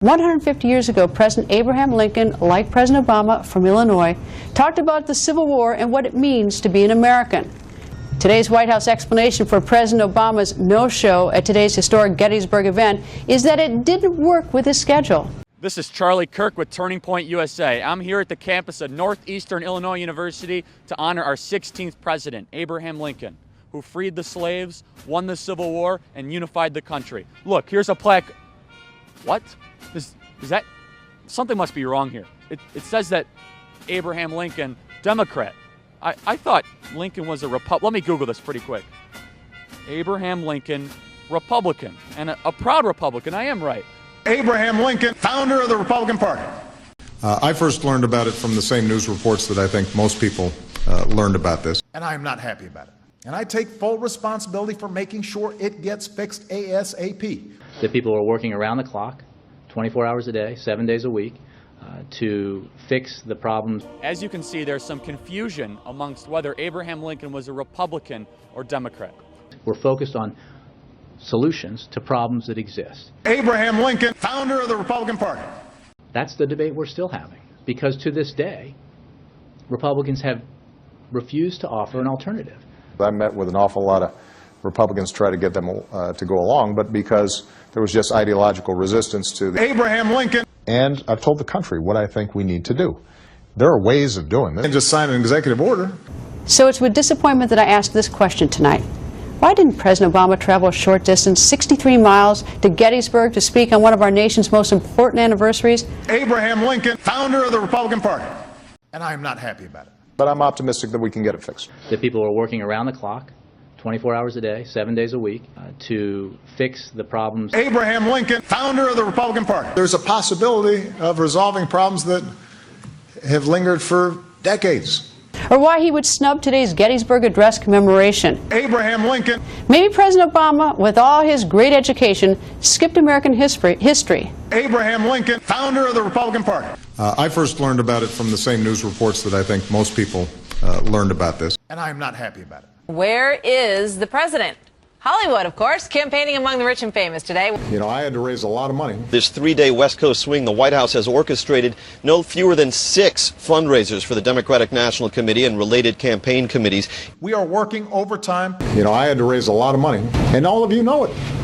150 years ago, President Abraham Lincoln, like President Obama from Illinois, talked about the Civil War and what it means to be an American. Today's White House explanation for President Obama's no-show at today's historic Gettysburg event is that it didn't work with his schedule. This is Charlie Kirk with Turning Point USA. I'm here at the campus of Northeastern Illinois University to honor our 16th president, Abraham Lincoln, who freed the slaves, won the Civil War, and unified the country. Look, here's a plaque. What? Is that? Something must be wrong here. It says that Abraham Lincoln, Democrat. I thought Lincoln was a Republican. Let me Google this pretty quick. Abraham Lincoln, Republican, and a proud Republican. I am right. Abraham Lincoln, founder of the Republican Party. I first learned about it from the same news reports that I think most people learned about this. And I am not happy about it. And I take full responsibility for making sure it gets fixed ASAP. That people are working around the clock, 24 hours a day, 7 days a week, to fix the problems. As you can see, there's some confusion amongst whether Abraham Lincoln was a Republican or Democrat. We're focused on solutions to problems that exist. Abraham Lincoln, founder of the Republican Party. That's the debate we're still having, because to this day, Republicans have refused to offer an alternative. I met with an awful lot of Republicans to try to get them to go along, but because there was just ideological resistance to the Abraham Lincoln. And I've told the country what I think we need to do. There are ways of doing this. And just sign an executive order. So it's with disappointment that I ask this question tonight. Why didn't President Obama travel a short distance, 63 miles, to Gettysburg to speak on one of our nation's most important anniversaries? Abraham Lincoln, founder of the Republican Party. And I am not happy about it. But I'm optimistic that we can get it fixed. That people are working around the clock, 24 hours a day, 7 days a week, to fix the problems. Abraham Lincoln, founder of the Republican Party. There's a possibility of resolving problems that have lingered for decades. Or why he would snub today's Gettysburg Address commemoration. Abraham Lincoln. Maybe President Obama, with all his great education, skipped American history. Abraham Lincoln, founder of the Republican Party. I first learned about it from the same news reports that I think most people learned about this. And I am not happy about it. Where is the president? Hollywood, of course, campaigning among the rich and famous today. You know, I had to raise a lot of money. This three-day West Coast swing, the White House has orchestrated no fewer than 6 fundraisers for the Democratic National Committee and related campaign committees. We are working overtime. You know, I had to raise a lot of money, and all of you know it.